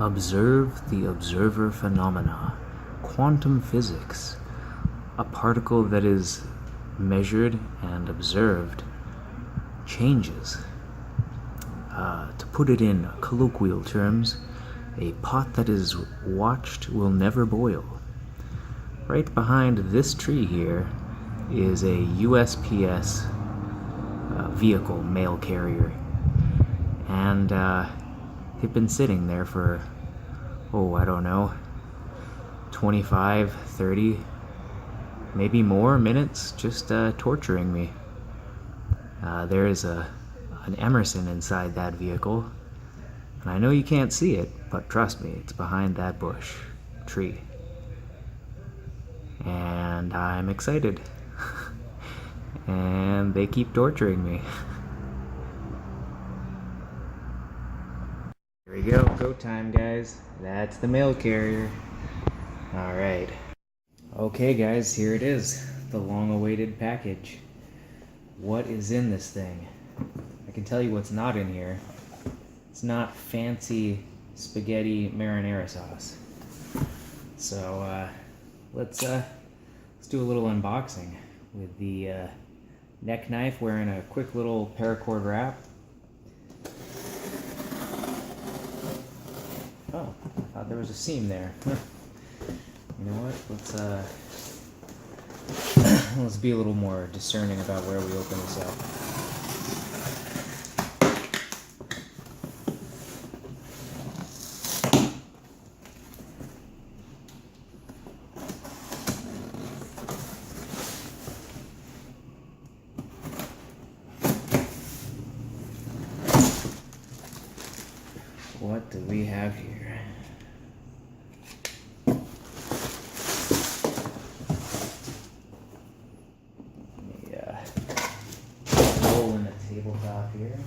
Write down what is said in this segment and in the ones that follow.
Observe the observer phenomena. Quantum physics. A particle that is measured and observed changes. To put it in colloquial terms, a pot that is watched will never boil. Right behind this tree here is a USPS vehicle, mail carrier. And it'd been sitting there for, I don't know, 25, 30, maybe more minutes, just torturing me. There is an Emerson inside that vehicle, and I know you can't see it, but trust me, it's behind that bush, tree. And I'm excited. And they keep torturing me. Here we go, go time, guys. That's the mail carrier. Alright. Okay, guys, here it is. The long-awaited package. What is in this thing? I can tell you what's not in here. It's not fancy spaghetti marinara sauce. So, let's do a little unboxing with the neck knife wearing a quick little paracord wrap. Oh, I thought there was a seam there. You know what? Let's be a little more discerning about where we open this up. What do we have here? Roll in the tabletop here.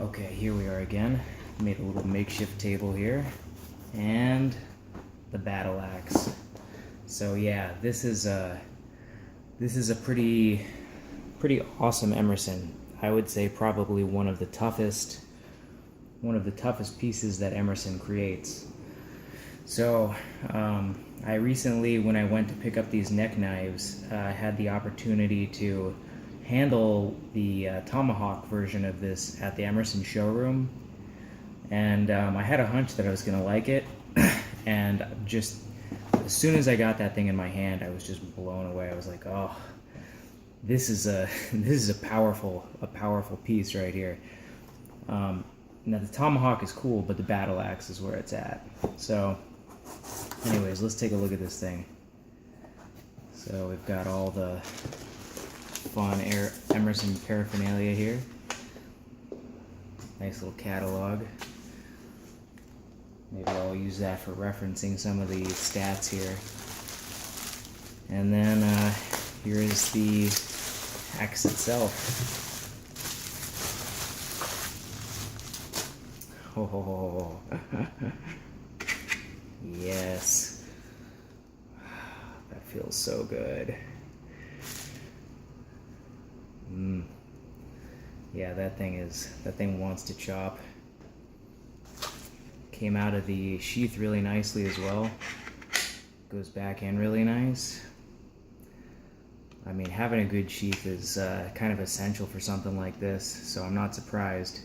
Okay, here we are again. Made a little makeshift table here, and the battle axe. So yeah, this is a pretty awesome Emerson. I would say probably one of the toughest pieces that Emerson creates. So I recently, when I went to pick up these neck knives, I had the opportunity to handle the tomahawk version of this at the Emerson showroom, and I had a hunch that I was gonna like it, and just as soon as I got that thing in my hand, I was just blown away. I was like, oh, this is a powerful piece right here. Now the tomahawk is cool, but the battle axe is where it's at. So anyways, let's take a look at this thing. So we've got all the fun Emerson paraphernalia here. Nice little catalog. Maybe I'll use that for referencing some of the stats here. And then here is the axe itself. Oh, yes. That feels so good. Yeah, that thing wants to chop. Came out of the sheath really nicely as well. Goes back in really nice. I mean, having a good sheath is kind of essential for something like this, so I'm not surprised.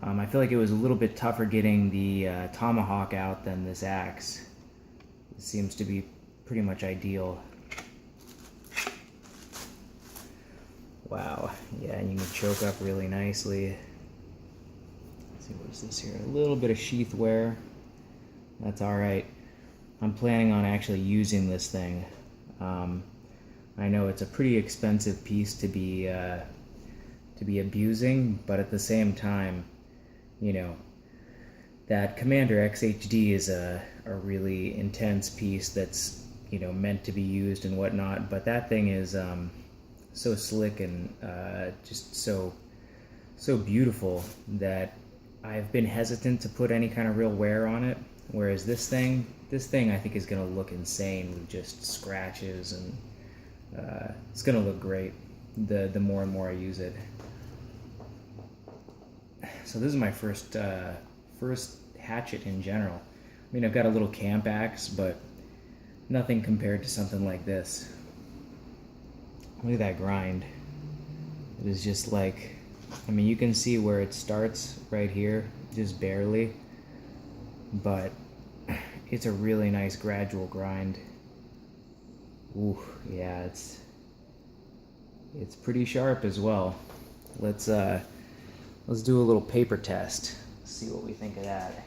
I feel like it was a little bit tougher getting the tomahawk out than this axe. It seems to be pretty much ideal. Wow, yeah, and you can choke up really nicely. Let's see, what is this here? A little bit of sheath wear. That's alright. I'm planning on actually using this thing. I know it's a pretty expensive piece to be abusing, but at the same time, you know, that Commander XHD is a really intense piece that's, you know, meant to be used and whatnot, but that thing is so slick and just so beautiful that I've been hesitant to put any kind of real wear on it, whereas this thing I think is going to look insane with just scratches and It's gonna look great the more and more I use it. So this is my first hatchet in general. I mean, I've got a little camp axe, but nothing compared to something like this. Look at that grind. It is just like, I mean, you can see where it starts right here, just barely, but it's a really nice gradual grind. Ooh, yeah, it's pretty sharp as well. Let's do a little paper test. See what we think of that.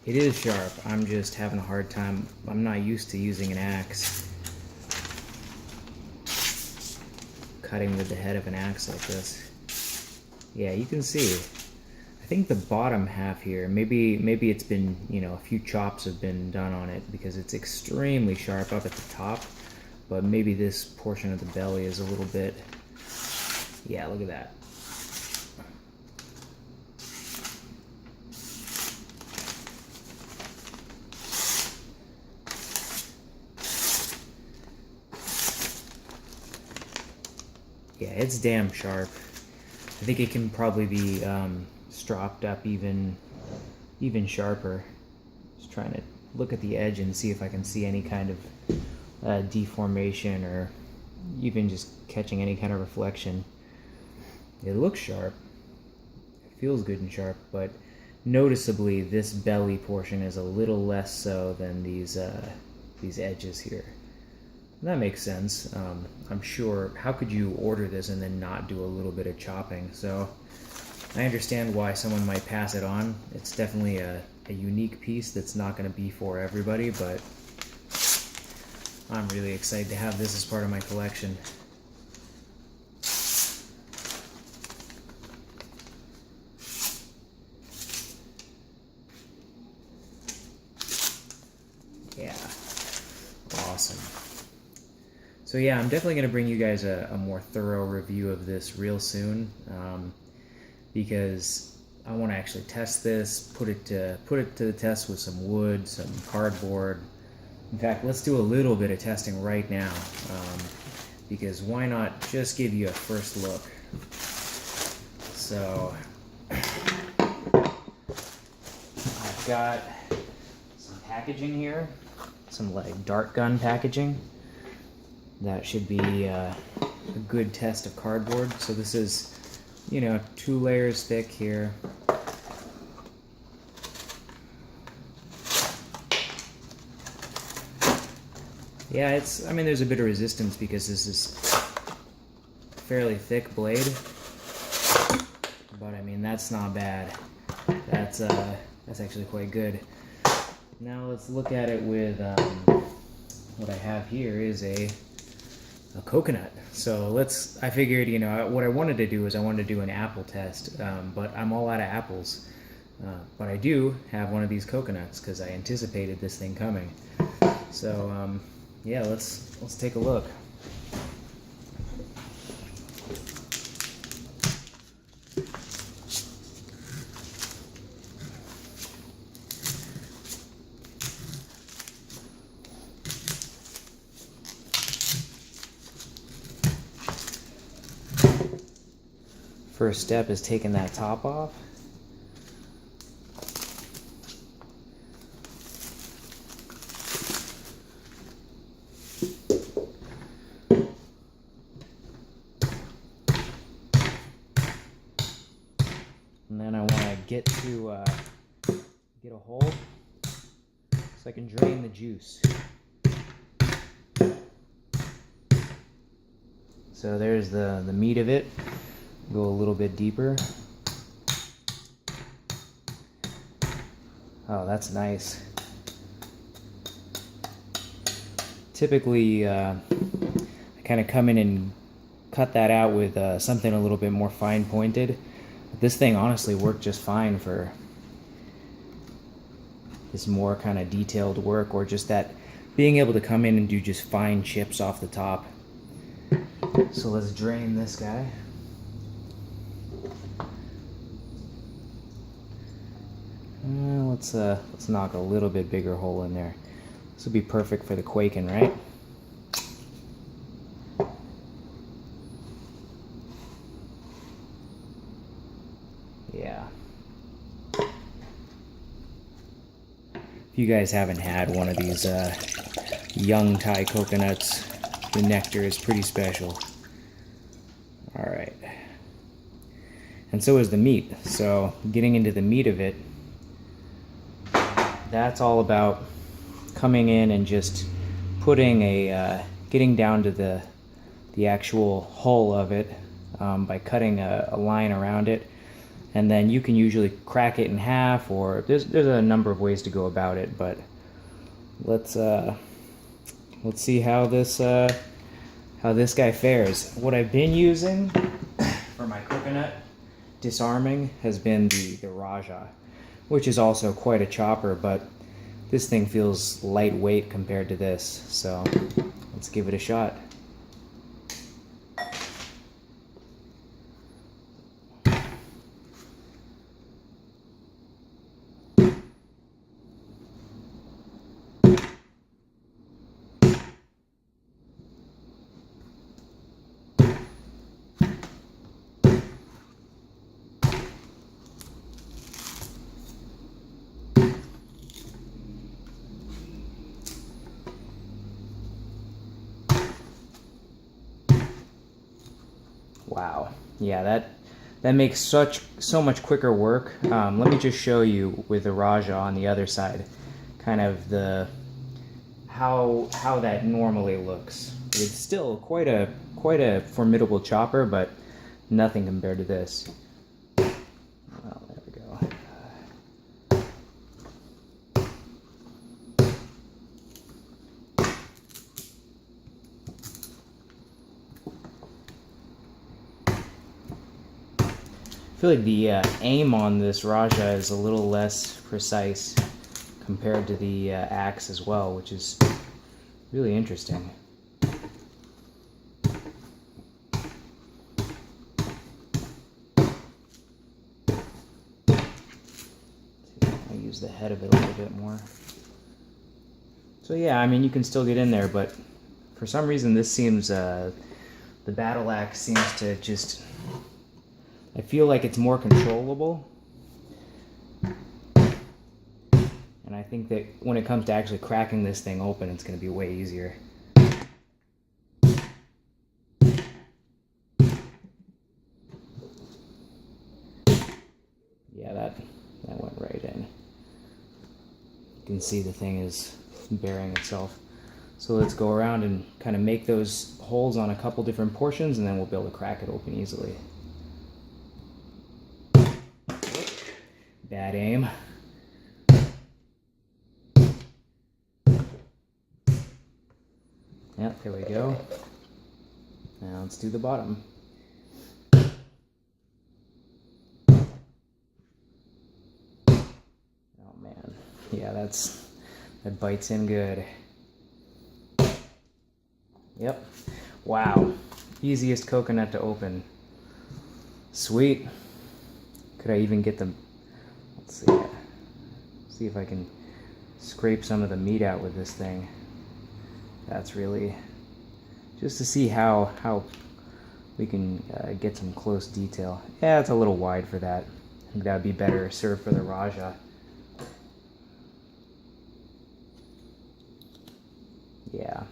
It is sharp. I'm just having a hard time. I'm not used to using an axe. Cutting with the head of an axe like this. Yeah, you can see. I think the bottom half here, maybe it's been, you know, a few chops have been done on it because it's extremely sharp up at the top, but maybe this portion of the belly is a little bit, yeah, look at that. Yeah, it's damn sharp. I think it can probably be stropped up even sharper. Just trying to look at the edge and see if I can see any kind of deformation or even just catching any kind of reflection. It looks sharp. It feels good and sharp, but noticeably this belly portion is a little less so than these edges here. That makes sense. I'm sure, how could you order this and then not do a little bit of chopping? So I understand why someone might pass it on. It's definitely a unique piece that's not going to be for everybody, but I'm really excited to have this as part of my collection. Yeah, awesome. So yeah, I'm definitely going to bring you guys a more thorough review of this real soon, because I want to actually test this, put it to the test with some wood, some cardboard. In fact, let's do a little bit of testing right now, because why not just give you a first look. So I've got some packaging here, some like dart gun packaging. That should be a good test of cardboard. So this is, you know, 2 layers thick here. Yeah, I mean, there's a bit of resistance because this is a fairly thick blade, but I mean, that's not bad. That's actually quite good. Now let's look at it with, what I have here is a coconut. So I figured, you know, what I wanted to do is I wanted to do an apple test, but I'm all out of apples. But I do have one of these coconuts because I anticipated this thing coming. So yeah, let's take a look. First step is taking that top off. And then I want to get a hole so I can drain the juice. So there's the meat of it. Go a little bit deeper. Oh, that's nice. Typically, I kind of come in and cut that out with something a little bit more fine pointed. This thing honestly worked just fine for this more kind of detailed work, or just that being able to come in and do just fine chips off the top. So let's drain this guy. Let's knock a little bit bigger hole in there. This will be perfect for the quaking, right? Yeah. If you guys haven't had one of these young Thai coconuts, the nectar is pretty special. All right. And so is the meat. So getting into the meat of it, that's all about coming in and just putting getting down to the actual hull of it by cutting a line around it. And then you can usually crack it in half, or there's a number of ways to go about it, but let's see how this guy fares. What I've been using for my coconut disarming has been the Raja, which is also quite a chopper, but this thing feels lightweight compared to this, so let's give it a shot. Wow, yeah, that makes so much quicker work. Let me just show you with the Raja on the other side, kind of how that normally looks. It's still quite a formidable chopper, but nothing compared to this. Oh, there we go. I feel like the aim on this Raja is a little less precise compared to the axe as well, which is really interesting. I'll use the head of it a little bit more. So yeah, I mean, you can still get in there, but for some reason this seems, the battle axe seems to just, I feel like it's more controllable. And I think that when it comes to actually cracking this thing open, it's going to be way easier. Yeah, that went right in. You can see the thing is bearing itself. So let's go around and kind of make those holes on a couple different portions, and then we'll be able to crack it open easily. Bad aim. Yep, there we go. Now let's do the bottom. Oh man, yeah, that bites in good. Yep. Wow. Easiest coconut to open. Sweet. Could I even get them? Let's see. See if I can scrape some of the meat out with this thing. That's really just to see how we can get some close detail. Yeah, it's a little wide for that. I think that would be better served for the Raja. Yeah.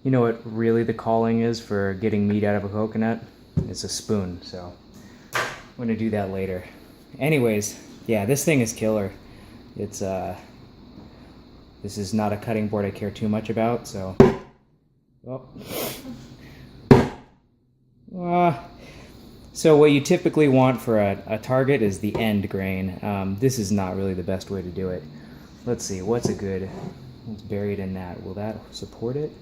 You know what really the calling is for getting meat out of a coconut? It's a spoon, so I'm gonna do that later. Anyways, yeah, this thing is killer. It's this is not a cutting board I care too much about, so so what you typically want for a target is the end grain. This is not really the best way to do it. Let's see, what's buried in that? Will that support it?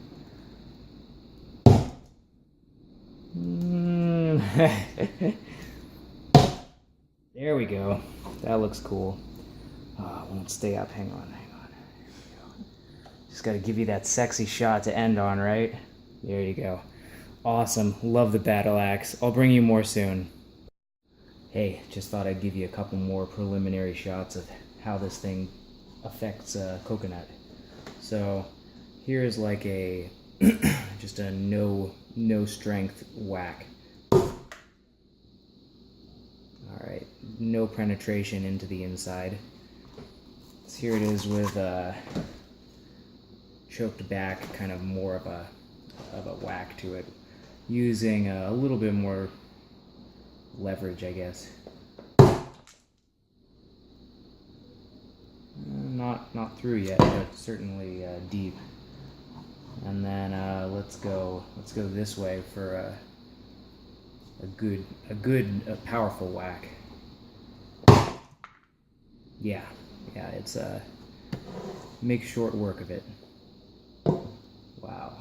There we go. That looks cool. Oh, it won't stay up. Hang on. Here we go. Just got to give you that sexy shot to end on, right? There you go. Awesome. Love the battle axe. I'll bring you more soon. Hey, just thought I'd give you a couple more preliminary shots of how this thing affects coconut. So here's like a just a no strength whack. All right, no penetration into the inside. So here it is with choked back, kind of more of a whack to it, using a little bit more leverage, I guess. Not through yet, but certainly deep. And then let's go this way for a good powerful whack. Yeah, it's make short work of it. Wow,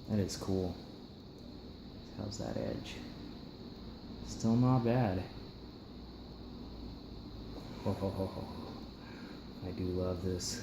that is cool. How's that edge? Still not bad. Ho ho ho ho. I do love this.